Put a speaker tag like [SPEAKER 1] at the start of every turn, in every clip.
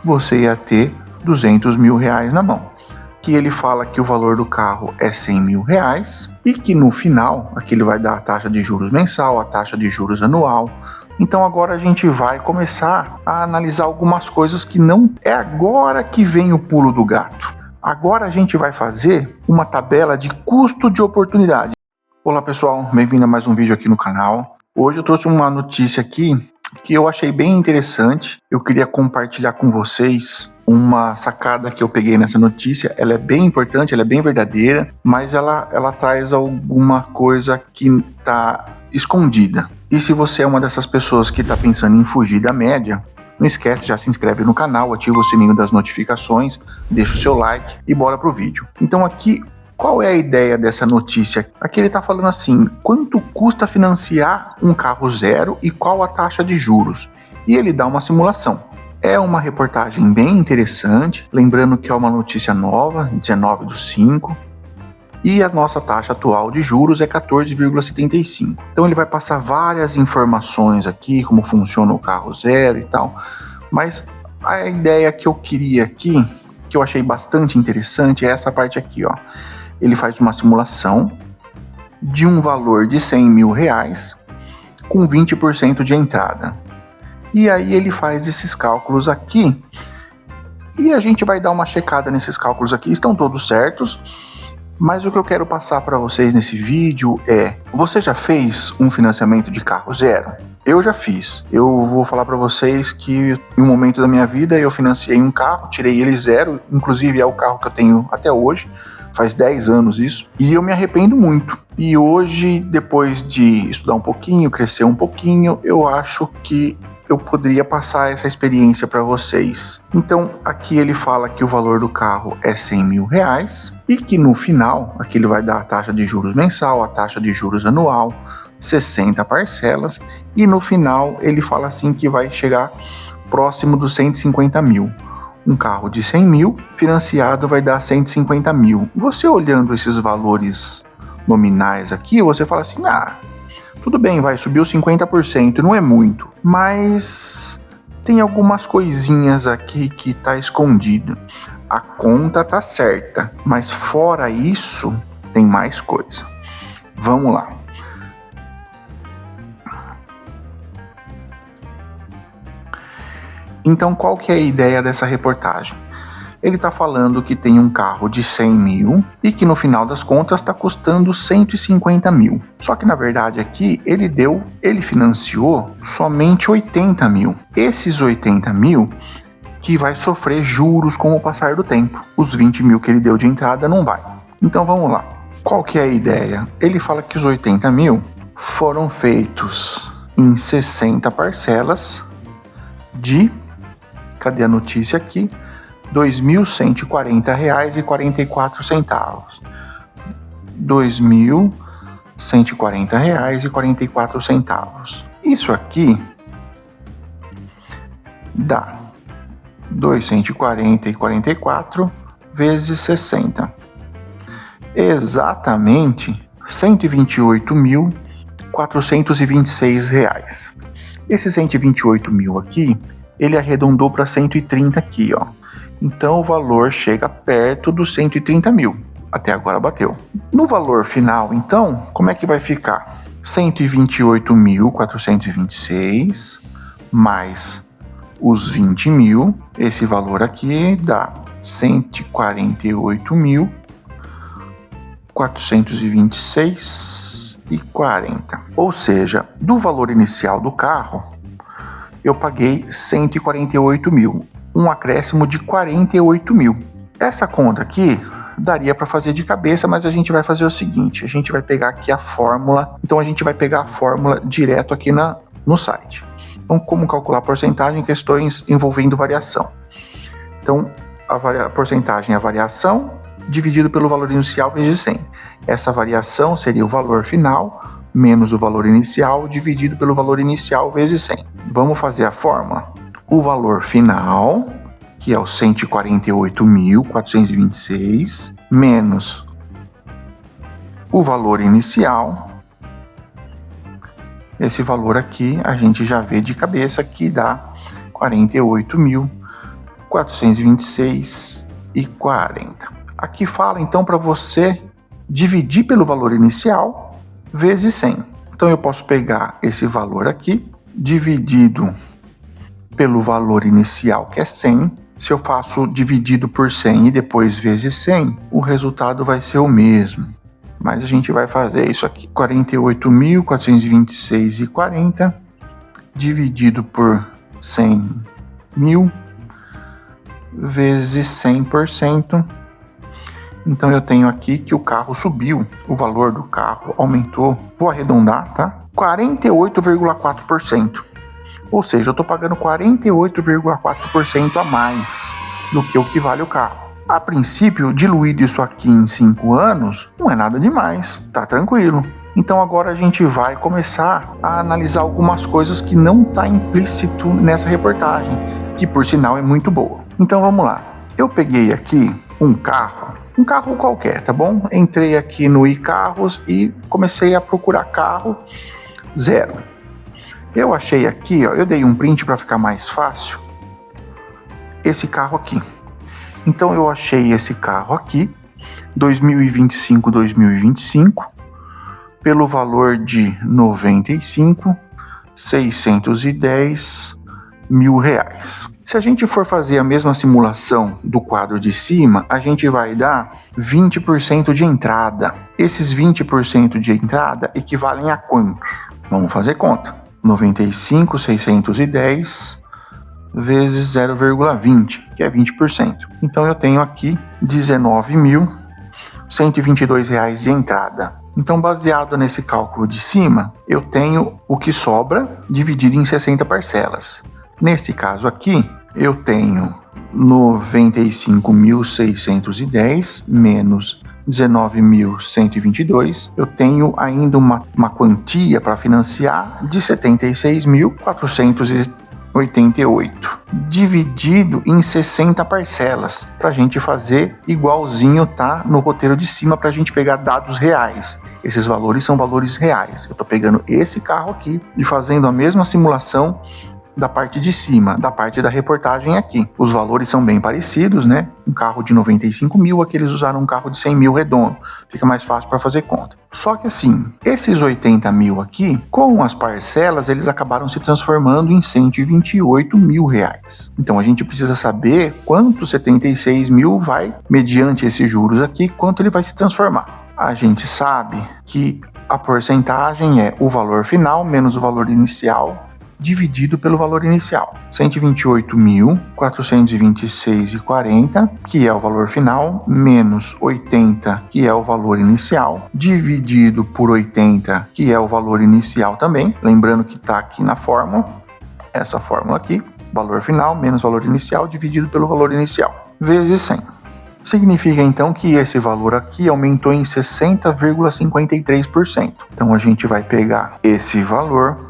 [SPEAKER 1] você ia ter 200 mil reais na mão. Que ele fala que o valor do carro é 100 mil reais e que no final, aqui ele vai dar a taxa de juros mensal, a taxa de juros anual. Então agora a gente vai começar a analisar algumas coisas que não é agora que vem o pulo do gato. Agora a gente vai fazer uma tabela de custo de oportunidade. Olá pessoal, bem-vindo a mais um vídeo aqui no canal. Hoje eu trouxe uma notícia aqui que eu achei bem interessante. Eu queria compartilhar com vocês uma sacada que eu peguei nessa notícia. Ela é bem importante, ela é bem verdadeira, mas ela traz alguma coisa que está escondida. E se você é uma dessas pessoas que está pensando em fugir da média, não esquece, já se inscreve no canal, ativa o sininho das notificações, deixa o seu like e bora pro vídeo. Então aqui, qual é a ideia dessa notícia? Aqui ele está falando assim, quanto custa financiar um carro zero e qual a taxa de juros? E ele dá uma simulação. É uma reportagem bem interessante, lembrando que é uma notícia nova, 19/5, e a nossa taxa atual de juros é 14,75. Então ele vai passar várias informações aqui, como funciona o carro zero e tal, mas a ideia que eu queria aqui, que eu achei bastante interessante, é essa parte aqui, ó. Ele faz uma simulação de um valor de 100 mil reais com 20% de entrada. E aí ele faz esses cálculos aqui e a gente vai dar uma checada nesses cálculos aqui, estão todos certos. Mas o que eu quero passar para vocês nesse vídeo é, você já fez um financiamento de carro zero? Eu já fiz. Eu vou falar para vocês que em um momento da minha vida eu financiei um carro, tirei ele zero, inclusive é o carro que eu tenho até hoje, faz 10 anos isso, e eu me arrependo muito. E hoje, depois de estudar um pouquinho, crescer um pouquinho, eu acho que eu poderia passar essa experiência para vocês. Então, aqui ele fala que o valor do carro é 100 mil reais e que no final, aqui ele vai dar a taxa de juros mensal, a taxa de juros anual, 60 parcelas, e no final ele fala assim que vai chegar próximo dos 150 mil. Um carro de 100 mil, financiado vai dar 150 mil. Você olhando esses valores nominais aqui, você fala assim, tudo bem, subiu 50%, não é muito, mas tem algumas coisinhas aqui que tá escondido. A conta tá certa, mas fora isso, tem mais coisa. Vamos lá. Então, qual que é a ideia dessa reportagem? Ele está falando que tem um carro de 100 mil e que no final das contas está custando 150 mil. Só que na verdade aqui ele financiou somente 80 mil. Esses 80 mil que vai sofrer juros com o passar do tempo. Os 20 mil que ele deu de entrada não vai. Então vamos lá. Qual que é a ideia? Ele fala que os 80 mil foram feitos em 60 parcelas de... Cadê a notícia aqui? R$ 2.140,44. R$ 2.140,44. Isso aqui dá 240,44 vezes 60. Exatamente R$ 128.426. Esse 128 mil aqui, ele arredondou para 130 aqui, ó. Então o valor chega perto dos 130 mil. Até agora bateu. No valor final, então, como é que vai ficar? 128.426 mais os 20 mil. Esse valor aqui dá 148.426,40. Ou seja, do valor inicial do carro, eu paguei 148 mil. Um acréscimo de 48 mil. Essa conta aqui daria para fazer de cabeça, mas a gente vai fazer o seguinte, a gente vai pegar aqui a fórmula, então a gente vai pegar a fórmula direto aqui no site. Então, como calcular a porcentagem em questões envolvendo variação. Então, a porcentagem é a variação dividido pelo valor inicial vezes 100. Essa variação seria o valor final menos o valor inicial dividido pelo valor inicial vezes 100. Vamos fazer a fórmula. O valor final, que é o 148.426, menos o valor inicial. Esse valor aqui a gente já vê de cabeça que dá 48 mil 426,40. Aqui fala então para você dividir pelo valor inicial vezes 100. Então eu posso pegar esse valor aqui, dividido pelo valor inicial, que é 100. Se eu faço dividido por 100 e depois vezes 100, o resultado vai ser o mesmo. Mas a gente vai fazer isso aqui. 48.426,40 dividido por 100.000 vezes 100%. Então eu tenho aqui que o carro subiu, o valor do carro aumentou, vou arredondar, tá? 48,4%. Ou seja, eu estou pagando 48,4% a mais do que o que vale o carro. A princípio, diluído isso aqui em 5 anos, não é nada demais, tá tranquilo. Então agora a gente vai começar a analisar algumas coisas que não está implícito nessa reportagem, que por sinal é muito boa. Então vamos lá. Eu peguei aqui um carro qualquer, tá bom? Entrei aqui no iCarros e comecei a procurar carro zero. Eu achei aqui, ó, eu dei um print para ficar mais fácil, esse carro aqui. Então eu achei esse carro aqui, 2025, pelo valor de R$ 95.610.000. Se a gente for fazer a mesma simulação do quadro de cima, a gente vai dar 20% de entrada. Esses 20% de entrada equivalem a quantos? Vamos fazer conta. 95.610 vezes 0,20, que é 20%. Então eu tenho aqui R$ 19.122 de entrada. Então, baseado nesse cálculo de cima, eu tenho o que sobra dividido em 60 parcelas. Nesse caso aqui, eu tenho 95.610 menos 19.122, eu tenho ainda uma quantia para financiar de 76.488, dividido em 60 parcelas, para a gente fazer igualzinho tá no roteiro de cima, para a gente pegar dados reais. Esses valores são valores reais. Eu estou pegando esse carro aqui e fazendo a mesma simulação da parte de cima, da parte da reportagem aqui. Os valores são bem parecidos, né? Um carro de 95 mil, aqui eles usaram um carro de 100 mil redondo. Fica mais fácil para fazer conta. Só que assim, esses 80 mil aqui, com as parcelas, eles acabaram se transformando em 128 mil reais. Então a gente precisa saber quanto 76 mil vai, mediante esses juros aqui, quanto ele vai se transformar. A gente sabe que a porcentagem é o valor final menos o valor inicial, dividido pelo valor inicial. 128.426,40, que é o valor final, menos 80, que é o valor inicial, dividido por 80, que é o valor inicial também. Lembrando que está aqui na fórmula, essa fórmula aqui, valor final menos valor inicial, dividido pelo valor inicial, vezes 100. Significa então que esse valor aqui aumentou em 60,53%. Então a gente vai pegar esse valor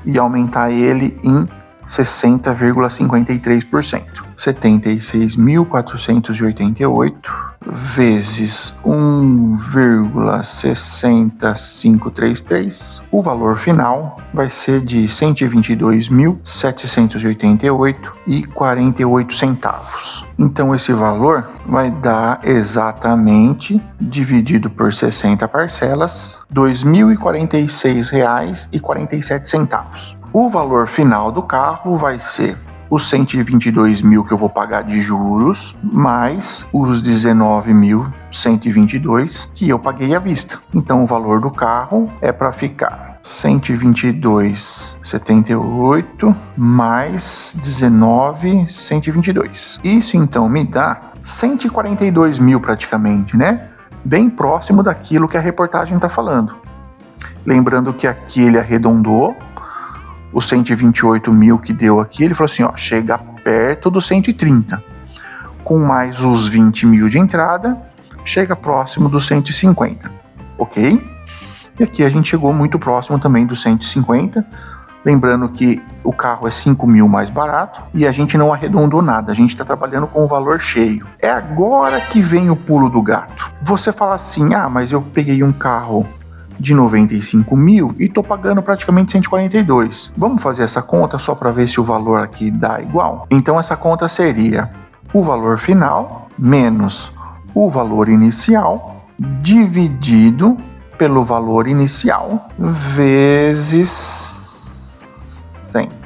[SPEAKER 1] e aumentar ele em 60,53%. 76.488 vezes 1,6533. O valor final vai ser de 122.788,48 centavos. Então esse valor vai dar exatamente, dividido por 60 parcelas, R$ 2.046,47. O valor final do carro vai ser os 122 mil que eu vou pagar de juros, mais os 19.122 que eu paguei à vista. Então o valor do carro é para ficar 122,78 mais 19.122. Isso então me dá 142 mil praticamente, né? Bem próximo daquilo que a reportagem está falando. Lembrando que aqui ele arredondou os 128 mil que deu aqui, ele falou assim, ó, chega perto dos 130. Com mais os 20 mil de entrada, chega próximo dos 150, ok? E aqui a gente chegou muito próximo também dos 150, lembrando que o carro é 5 mil mais barato e a gente não arredondou nada, a gente está trabalhando com o valor cheio. É agora que vem o pulo do gato. Você fala assim, ah, mas eu peguei um carro de 95 mil e tô pagando praticamente 142. Vamos fazer essa conta só para ver se o valor aqui dá igual? Então essa conta seria o valor final menos o valor inicial dividido pelo valor inicial vezes 100.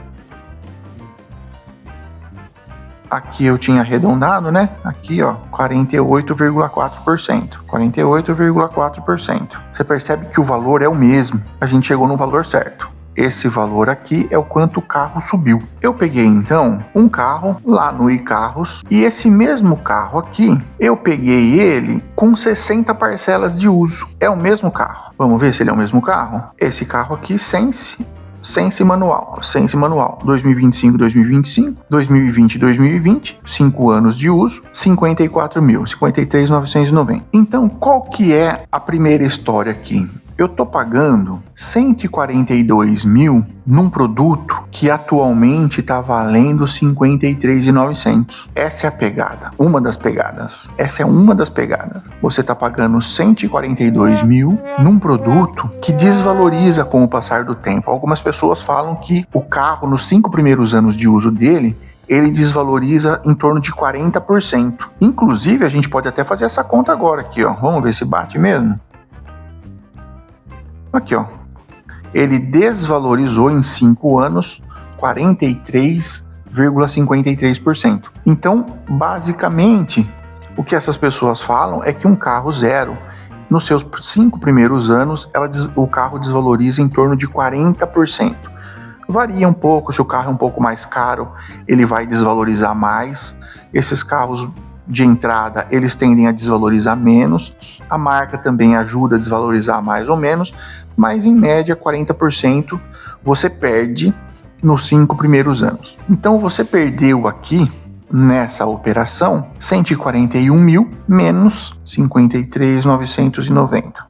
[SPEAKER 1] Aqui eu tinha arredondado, né? Aqui, ó, 48,4%. 48,4%. Você percebe que o valor é o mesmo. A gente chegou no valor certo. Esse valor aqui é o quanto o carro subiu. Eu peguei, então, um carro lá no iCarros e esse mesmo carro aqui, eu peguei ele com 60 parcelas de uso. É o mesmo carro. Vamos ver se ele é o mesmo carro? Esse carro aqui, Sense manual, 2025, 2025, 2020, 2020, 5 anos de uso, 54 mil, 53.990. Então, qual que é a primeira história aqui? Eu tô pagando 142 mil num produto que atualmente tá valendo 53.900. Essa é a pegada, uma das pegadas. Essa é uma das pegadas. Você tá pagando 142 mil num produto que desvaloriza com o passar do tempo. Algumas pessoas falam que o carro, nos 5 primeiros anos de uso dele, ele desvaloriza em torno de 40%. Inclusive, a gente pode até fazer essa conta agora aqui, ó. Vamos ver se bate mesmo. Aqui, ó. Ele desvalorizou em 5 anos 43,53%. Então, basicamente, o que essas pessoas falam é que um carro zero, nos seus 5 primeiros anos, o carro desvaloriza em torno de 40%. Varia um pouco, se o carro é um pouco mais caro, ele vai desvalorizar mais. Esses carros de entrada, eles tendem a desvalorizar menos. A marca também ajuda a desvalorizar mais ou menos, mas em média 40% você perde nos 5 primeiros anos. Então você perdeu aqui, nessa operação, 141 mil menos 53.990.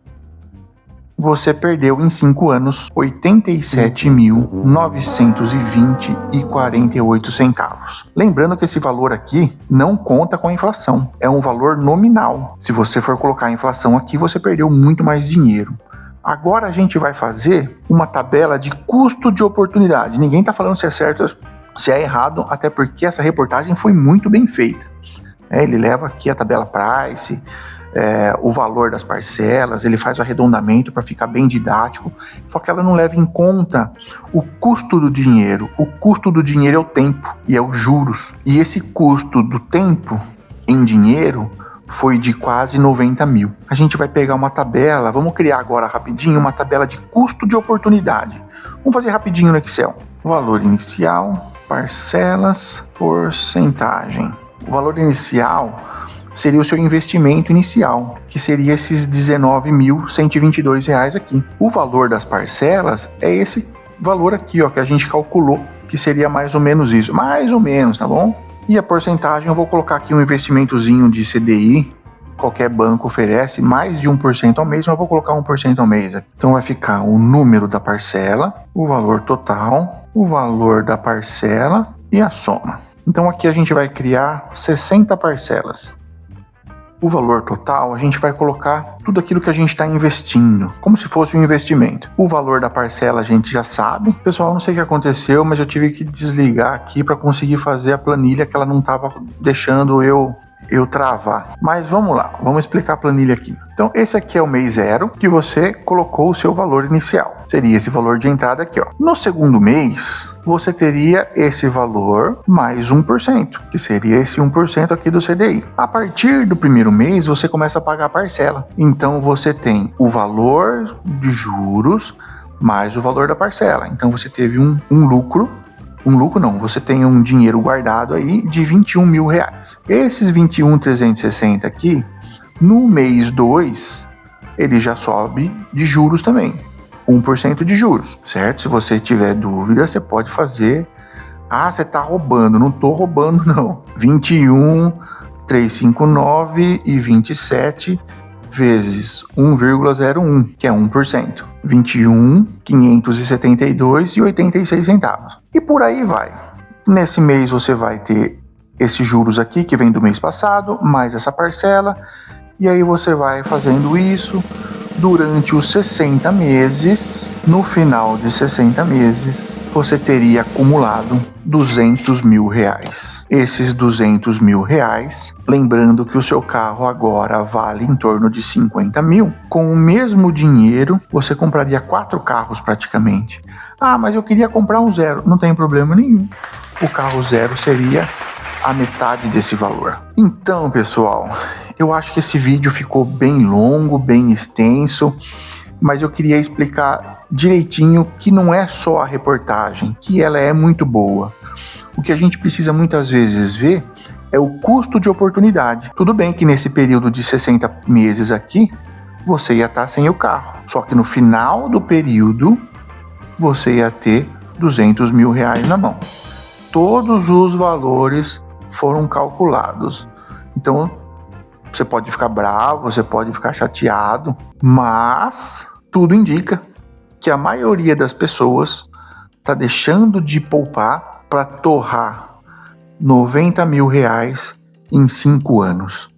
[SPEAKER 1] Você perdeu em 5 anos 87.920,48 centavos. Lembrando que esse valor aqui não conta com a inflação, é um valor nominal. Se você for colocar a inflação aqui, você perdeu muito mais dinheiro. Agora a gente vai fazer uma tabela de custo de oportunidade. Ninguém está falando se é certo ou se é errado, até porque essa reportagem foi muito bem feita. Ele leva aqui a tabela price, o valor das parcelas, ele faz o arredondamento para ficar bem didático, só que ela não leva em conta o custo do dinheiro. O custo do dinheiro é o tempo e é os juros. E esse custo do tempo em dinheiro foi de quase 90 mil. A gente vai pegar uma tabela, vamos criar agora rapidinho uma tabela de custo de oportunidade. Vamos fazer rapidinho no Excel. Valor inicial, parcelas, porcentagem. O valor inicial seria o seu investimento inicial, que seria esses R$19.122 aqui. O valor das parcelas é esse valor aqui, ó, que a gente calculou, que seria mais ou menos isso. Mais ou menos, tá bom? E a porcentagem, eu vou colocar aqui um investimentozinho de CDI, qualquer banco oferece mais de 1% ao mês, mas eu vou colocar 1% ao mês aqui. Então vai ficar o número da parcela, o valor total, o valor da parcela e a soma. Então aqui a gente vai criar 60 parcelas. O valor total, a gente vai colocar tudo aquilo que a gente está investindo, como se fosse um investimento. O valor da parcela a gente já sabe. Pessoal, não sei o que aconteceu, mas eu tive que desligar aqui para conseguir fazer a planilha, que ela não estava deixando eu travar. Mas vamos lá, vamos explicar a planilha aqui. Então, esse aqui é o mês 0, que você colocou o seu valor inicial. Seria esse valor de entrada aqui, ó. No segundo mês, você teria esse valor mais 1%, que seria esse 1% aqui do CDI. A partir do primeiro mês, você começa a pagar a parcela. Então, você tem o valor de juros mais o valor da parcela. Então, você teve um lucro. Você tem um dinheiro guardado aí de R$21 mil. Esses 21.360 aqui, no mês 2, ele já sobe de juros também. 1% de juros, certo? Se você tiver dúvida, você pode fazer. Ah, você tá roubando. Não tô roubando, não. 21.359 e 27 vezes 1,01, que é 1%. 21.572 e 86 centavos. E por aí vai. Nesse mês você vai ter esses juros aqui, que vem do mês passado, mais essa parcela, e aí você vai fazendo isso, durante os 60 meses, no final de 60 meses, você teria acumulado 200 mil reais. Esses 200 mil reais, lembrando que o seu carro agora vale em torno de 50 mil, com o mesmo dinheiro você compraria 4 carros praticamente. Ah, mas eu queria comprar um zero. Não tem problema nenhum. O carro zero seria a metade desse valor. Então, pessoal, eu acho que esse vídeo ficou bem longo, bem extenso, mas eu queria explicar direitinho que não é só a reportagem, que ela é muito boa. O que a gente precisa muitas vezes ver é o custo de oportunidade. Tudo bem que nesse período de 60 meses aqui, você ia estar sem o carro. Só que no final do período, você ia ter 200 mil reais na mão. Todos os valores foram calculados. Então, você pode ficar bravo, você pode ficar chateado, mas tudo indica que a maioria das pessoas está deixando de poupar para torrar 90 mil reais em 5 anos.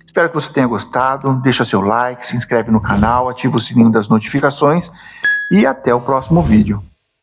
[SPEAKER 1] Espero que você tenha gostado, deixa seu like, se inscreve no canal, ativa o sininho das notificações e até o próximo vídeo.